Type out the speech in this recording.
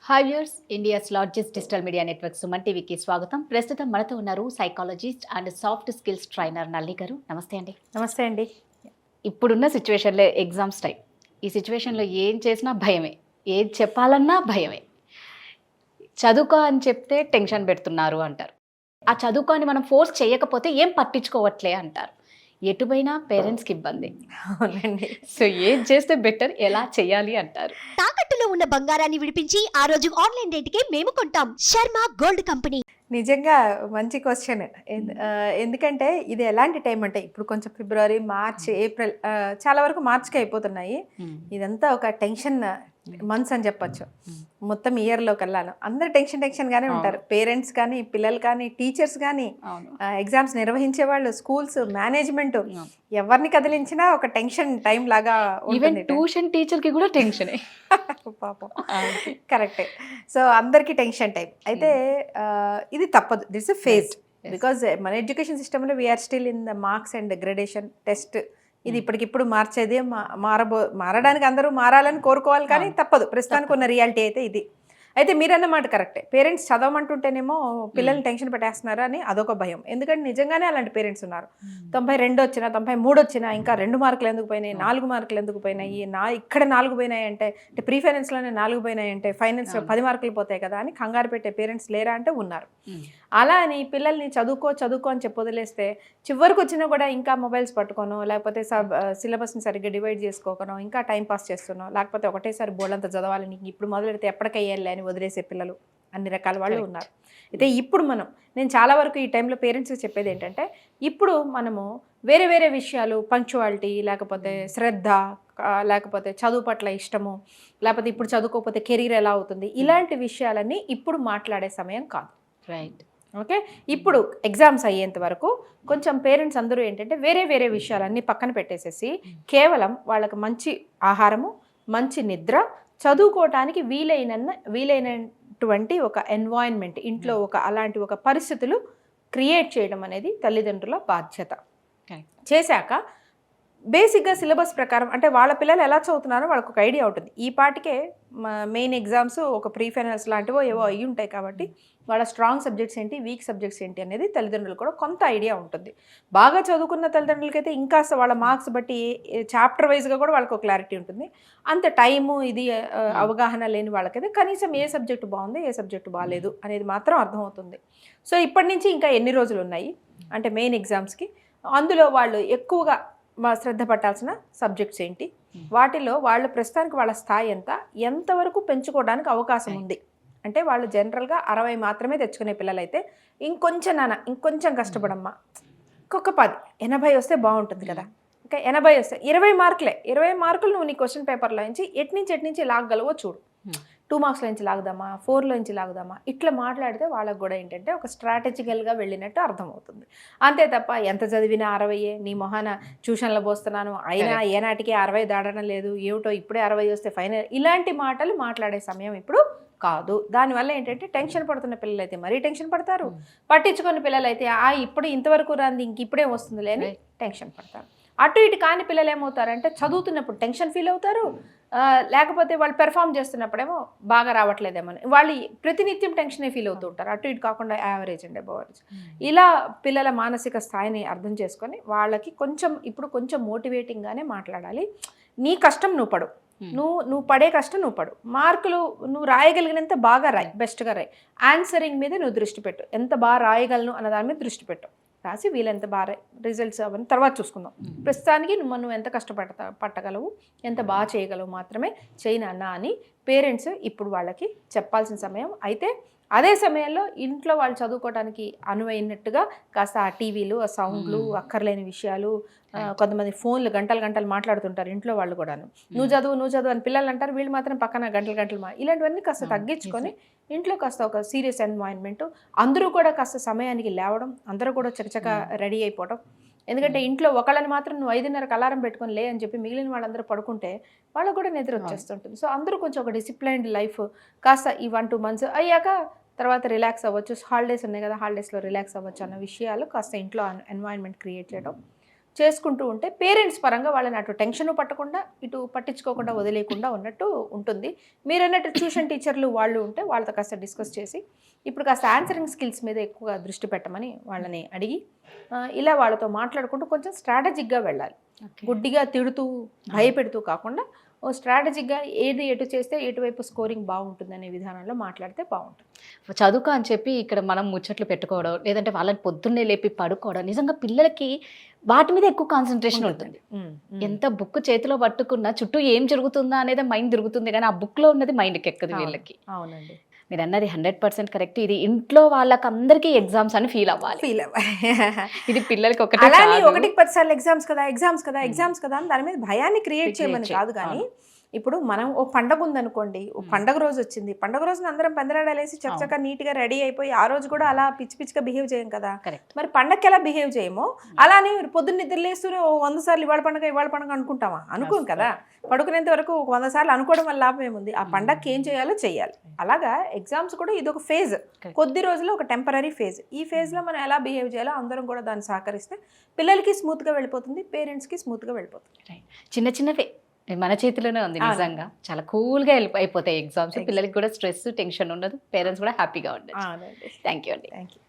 Hi viewers, India's largest digital media network Suman టీవీకి స్వాగతం. ప్రస్తుతం మనతో ఉన్నారు psychologist and soft skills trainer నల్లి గారు. నమస్తే అండి. నమస్తే అండి. ఇప్పుడున్న సిచ్యువేషన్లో ఎగ్జామ్స్ టైం. ఈ సిచ్యువేషన్లో ఏం చేసినా భయమే, ఏది చెప్పాలన్నా భయమే. చదువుకో అని చెప్తే టెన్షన్ పెడుతున్నారు అంటారు. ఆ చదువుకోని మనం ఫోర్స్ చేయకపోతే ఏం పట్టించుకోవట్లే అంటారు. ఎటుపోయినా పేరెంట్స్కి ఇబ్బంది. అవునండి. సో ఏం చేస్తే బెటర్, ఎలా చేయాలి అంటారు. తాకట్టులో ఉన్న బంగారాన్ని విడిపించి ఆ రోజు ఆన్లైన్ రేటుకే మేము కొంటాం. Sharma gold company. నిజంగా మంచి క్వశ్చన్. ఎందుకంటే ఇది ఎలాంటి టైం అంటే ఇప్పుడు కొంచెం ఫిబ్రవరి, మార్చ్, ఏప్రిల్ చాలా వరకు మార్చ్కి అయిపోతున్నాయి. ఇదంతా ఒక టెన్షన్ మంత్స్ అని చెప్పొచ్చు. మొత్తం ఇయర్లో కల్లాను అందరు టెన్షన్గానే ఉంటారు. పేరెంట్స్ కానీ, పిల్లలు కానీ, టీచర్స్ కానీ, ఎగ్జామ్స్ నిర్వహించే వాళ్ళు, స్కూల్స్ మేనేజ్మెంట్, ఎవరిని కదిలించినా ఒక టెన్షన్ టైం లాగా ఉంటుంది. ట్యూషన్ టీచర్కి కూడా టెన్షనే. పాపం. కరెక్టే. సో అందరికీ టెన్షన్ టైం అయితే ఇది తప్పదు. That's a phase. బికాజ్ మన ఎడ్యుకేషన్ సిస్టంలో we're still in the marks and gradation test. ఇది ఇప్పటికిప్పుడు మార్చేది మారడానికి అందరూ మారాలని కోరుకోవాలి, కానీ తప్పదు. ప్రస్తుతానికి ఉన్న రియాలిటీ అయితే ఇది. అయితే మీరన్నమాట కరెక్టే. పేరెంట్స్ చదవమంటుంటేనేమో పిల్లల్ని టెన్షన్ పెట్టేస్తున్నారు అని అదొక భయం. ఎందుకంటే నిజంగానే అలాంటి పేరెంట్స్ ఉన్నారు. 92 వచ్చినా, 93 వచ్చినా ఇంకా 2 మార్కులు ఎందుకు పోయినాయి, 4 మార్కులు ఎందుకు పోయినాయి, ఇక్కడ 4 పోయినాయి అంటే ప్రీ ఫైనాన్స్లోనే 4 పోయినాయి అంటే ఫైనాన్స్లో 10 మార్కులు పోతాయి కదా అని కంగారు పెట్టే పేరెంట్స్ లేరా అంటే ఉన్నారు. అలా అని పిల్లల్ని చదువుకో అని చెప్పి వదిలేస్తే చివరికి వచ్చినా కూడా ఇంకా మొబైల్స్ పట్టుకోనో, లేకపోతే సిలబస్ని సరిగ్గా డివైడ్ చేసుకోకనో, ఇంకా టైం పాస్ చేస్తున్నో, లేకపోతే ఒకటేసారి బోర్డంతా చదవాలని ఇప్పుడు మొదలెడితే ఎప్పటికయ్యాలి అని వదిలేసే పిల్లలు అన్ని రకాల వాళ్ళు ఉన్నారు. అయితే ఇప్పుడు నేను చాలా వరకు ఈ టైంలో పేరెంట్స్కి చెప్పేది ఏంటంటే, ఇప్పుడు మనము వేరే వేరే విషయాలు, పంక్చువాలిటీ, లేకపోతే శ్రద్ధ, లేకపోతే చదువు పట్ల ఇష్టము, లేకపోతే ఇప్పుడు చదువుకోకపోతే కెరీర్ ఎలా అవుతుంది, ఇలాంటి విషయాలన్నీ ఇప్పుడు మాట్లాడే సమయం కాదు. రైట్. ఓకే. ఇప్పుడు ఎగ్జామ్స్ అయ్యేంత వరకు కొంచెం పేరెంట్స్ అందరూ ఏంటంటే వేరే వేరే విషయాలన్నీ పక్కన పెట్టేసేసి కేవలం వాళ్ళకి మంచి ఆహారము, మంచి నిద్ర, చదువుకోవటానికి వీలైనటువంటి ఒక ఎన్వైరన్మెంట్, ఇంట్లో అలాంటి ఒక పరిస్థితులు క్రియేట్ చేయడం అనేది తల్లిదండ్రుల బాధ్యత. చేశాక బేసిక్గా సిలబస్ ప్రకారం అంటే వాళ్ళ పిల్లలు ఎలా చదువుతున్నారో వాళ్ళకు ఒక ఐడియా ఉంటుంది. ఈ పాటికే మెయిన్ ఎగ్జామ్స్ ఒక ప్రీ ఫైనల్స్ లాంటివో ఏవో అయ్యి ఉంటాయి కాబట్టి వాళ్ళ స్ట్రాంగ్ సబ్జెక్ట్స్ ఏంటి, వీక్ సబ్జెక్ట్స్ ఏంటి అనేది తల్లిదండ్రులు కూడా కొంత ఐడియా ఉంటుంది. బాగా చదువుకున్న తల్లిదండ్రులకైతే ఇంకా వాళ్ళ మార్క్స్ బట్టి చాప్టర్ వైజ్గా కూడా వాళ్ళకు ఒక క్లారిటీ ఉంటుంది. అంత టైము ఇది అవగాహన లేని వాళ్ళకైతే కనీసం ఏ సబ్జెక్టు బాగుంది, ఏ సబ్జెక్టు బాగాలేదు అనేది మాత్రం అర్థమవుతుంది. సో ఇప్పటి నుంచి ఇంకా ఎన్ని రోజులు ఉన్నాయి అంటే మెయిన్ ఎగ్జామ్స్కి, అందులో వాళ్ళు ఎక్కువగా శ్రద్ధ పట్టాల్సిన సబ్జెక్ట్స్ ఏంటి, వాటిలో వాళ్ళు ప్రస్తుతానికి వాళ్ళ స్థాయి ఎంతవరకు పెంచుకోవడానికి అవకాశం ఉంది. అంటే వాళ్ళు జనరల్గా 60 మాత్రమే తెచ్చుకునే పిల్లలైతే ఇంకొంచెం కష్టపడమ్మా, ఇంకొక 10, 80 వస్తే బాగుంటుంది కదా. ఇంకా 80 వస్తే 20 మార్కులే, 20 మార్కులు నువ్వు నీ క్వశ్చన్ పేపర్లో నుంచి ఎట్నుంచి లాగగలవో చూడు. 2 మార్క్స్లో నుంచి లాగుదామా, 4లో నుంచి లాగుదామా, ఇట్లా మాట్లాడితే వాళ్ళకు కూడా ఏంటంటే ఒక స్ట్రాటజికల్గా వెళ్ళినట్టు అర్థమవుతుంది. అంతే తప్ప ఎంత చదివినా 60, నీ మొహాన ట్యూషన్లో పోస్తున్నాను అయినా ఏనాటికి 60 దాడడం లేదు, ఏమిటో ఇప్పుడే 60 వస్తే ఫైనల్, ఇలాంటి మాటలు మాట్లాడే సమయం ఇప్పుడు కాదు. దానివల్ల ఏంటంటే టెన్షన్ పడుతున్న పిల్లలైతే మరీ టెన్షన్ పడతారు, పట్టించుకున్న పిల్లలైతే ఇప్పుడు ఇంతవరకు రాంది ఇంక ఇప్పుడే వస్తుందిలే అని టెన్షన్ పడతారు. అటు ఇటు కాని పిల్లలు ఏమవుతారంటే చదువుతున్నప్పుడు టెన్షన్ ఫీల్ అవుతారు, లేకపోతే వాళ్ళు పెర్ఫామ్ చేస్తున్నప్పుడేమో బాగా రావట్లేదేమో వాళ్ళు ప్రతినిత్యం టెన్షనే ఫీల్ అవుతూ ఉంటారు. అటు ఇటు కాకుండా యావరేజ్ అండ్ అబవ్ యావరేజ్. ఇలా పిల్లల మానసిక స్థాయిని అర్థం చేసుకొని వాళ్ళకి ఇప్పుడు కొంచెం మోటివేటింగ్గానే మాట్లాడాలి. నీ కష్టం నువ్వు పడు, నువ్వు పడే కష్టం నువ్వు పడు, మార్కులు నువ్వు రాయగలిగినంత బాగా రాయి, బెస్ట్గా రాయి, ఆన్సరింగ్ మీద నువ్వు దృష్టి పెట్టు, ఎంత బాగా రాయగలను అన్న దాని మీద దృష్టి పెట్టు, రాసి వీళ్ళెంత బాగా రిజల్ట్స్ అవన్నీ తర్వాత చూసుకుందాం. ప్రస్తుతానికి నువ్వు ఎంత పట్టగలవు, ఎంత బాగా చేయగలవు మాత్రమే చేయి నాన్న అని పేరెంట్స్ ఇప్పుడు వాళ్ళకి చెప్పాల్సిన సమయం. అయితే అదే సమయంలో ఇంట్లో వాళ్ళు చదువుకోవడానికి అనువైనట్టుగా కాస్త ఆ టీవీలు, ఆ సౌండ్లు, అక్కర్లేని విషయాలు, కొంతమంది ఫోన్లు గంటలు మాట్లాడుతుంటారు ఇంట్లో వాళ్ళు కూడాను. నువ్వు చదువు అని పిల్లలు అంటారు, వీళ్ళు మాత్రం పక్కన గంటలు ఇలాంటివన్నీ కాస్త తగ్గించుకొని ఇంట్లో కాస్త ఒక సీరియస్ ఎన్వైరన్మెంట్, అందరూ కూడా కాస్త సమయానికి లేవడం, అందరూ కూడా చకచక రెడీ అయిపోవడం. ఎందుకంటే ఇంట్లో ఒకళ్ళని మాత్రం నువ్వు 5:30కి అలారం పెట్టుకొని లే అని చెప్పి మిగిలిన వాళ్ళందరూ పడుకుంటే వాళ్ళకు కూడా నిద్ర వచ్చేస్తుంటుంది. సో అందరూ కొంచెం ఒక డిసిప్లైన్డ్ లైఫ్ కాస్త ఈ 1-2 మంత్స్ అయ్యాక తర్వాత రిలాక్స్ అవ్వచ్చు, హాలిడేస్ ఉన్నాయి కదా, హాలిడేస్లో రిలాక్స్ అవ్వచ్చు అన్న విషయాలు కాస్త ఇంట్లో ఎన్వైరన్మెంట్ క్రియేట్ చేయడం చేసుకుంటూ ఉంటే పేరెంట్స్ పరంగా వాళ్ళని అటు టెన్షన్ పట్టకుండా ఇటు పట్టించుకోకుండా వదిలేయకుండా ఉన్నట్టు ఉంటుంది. మీరు అన్నట్టు ట్యూషన్ టీచర్లు వాళ్ళు ఉంటే వాళ్ళతో కాస్త డిస్కస్ చేసి ఇప్పుడు కాస్త ఆన్సరింగ్ స్కిల్స్ మీద ఎక్కువగా దృష్టి పెట్టమని వాళ్ళని అడిగి ఇలా వాళ్ళతో మాట్లాడుకుంటూ కొంచెం స్ట్రాటజిక్గా వెళ్ళాలి. గుడ్డిగా తిడుతూ భయపెడుతూ కాకుండా ఓ స్ట్రాటజిక్గా ఏది ఎటు చేస్తే ఎటువైపు స్కోరింగ్ బాగుంటుందనే విధానంలో మాట్లాడితే బాగుంటుంది. చదువుకో అని చెప్పి ఇక్కడ మనం ముచ్చట్లు పెట్టుకోవడం, లేదంటే వాళ్ళని పొద్దున్నే లేపి పడుకోవడం, నిజంగా పిల్లలకి వాటి మీద ఎక్కువ కాన్సన్ట్రేషన్ ఉంటుంది. ఎంత బుక్ చేతిలో పట్టుకున్నా చుట్టూ ఏం జరుగుతుందా అనేది మైండ్ తిరుగుతుంది, కానీ ఆ బుక్లో ఉన్నది మైండ్కి ఎక్కదు వీళ్ళకి. అవునండి, మీరు అన్నది 100% కరెక్ట్. ఇది ఇంట్లో వాళ్ళకందరికీ ఎగ్జామ్స్ అని ఫీల్ అవ్వాలి. ఇది పిల్లలకి ఒకటి అలానే 1-10 సార్లు ఎగ్జామ్స్ కదా అని దాని మీద భయాన్ని క్రియేట్ చేయమని కాదు. కానీ ఇప్పుడు మనం ఓ పండగ ఉందనుకోండి, ఓ పండగ రోజు వచ్చింది, పండగ రోజున అందరం పందిరాడలేసి చక్కగా నీట్గా రెడీ అయిపోయి ఆ రోజు కూడా అలా పిచ్చిగా బిహేవ్ చేయం కదా. మరి పండగకి ఎలా బిహేవ్ చేయమో అలానే పొద్దున్న నిద్రలేస్తూనే 100 సార్లు ఇవాళ పండగ అనుకుంటామా? అనుకోం కదా. పడుకునేంత వరకు 100 సార్లు అనుకోవడం వల్ల లాభం ఏముంది? ఆ పండగకి ఏం చేయాలో చెయ్యాలి. అలాగా ఎగ్జామ్స్ కూడా ఇది ఒక ఫేజ్, కొద్ది రోజులు ఒక టెంపరీ ఫేజ్. ఈ ఫేజ్లో మనం ఎలా బిహేవ్ చేయాలో అందరం కూడా దాన్ని సహకరిస్తే పిల్లలకి స్మూత్గా వెళ్ళిపోతుంది, పేరెంట్స్కి స్మూత్గా వెళ్ళిపోతుంది. చిన్న చిన్నవే మన చేతిలోనే ఉంది. నిజంగా చాలా కూల్గా అయిపోతాయి ఎగ్జామ్స్. పిల్లలకి కూడా స్ట్రెస్ టెన్షన్ ఉండదు, పేరెంట్స్ కూడా హ్యాపీగా ఉండదు. థ్యాంక్ యూ అండి. Thank you.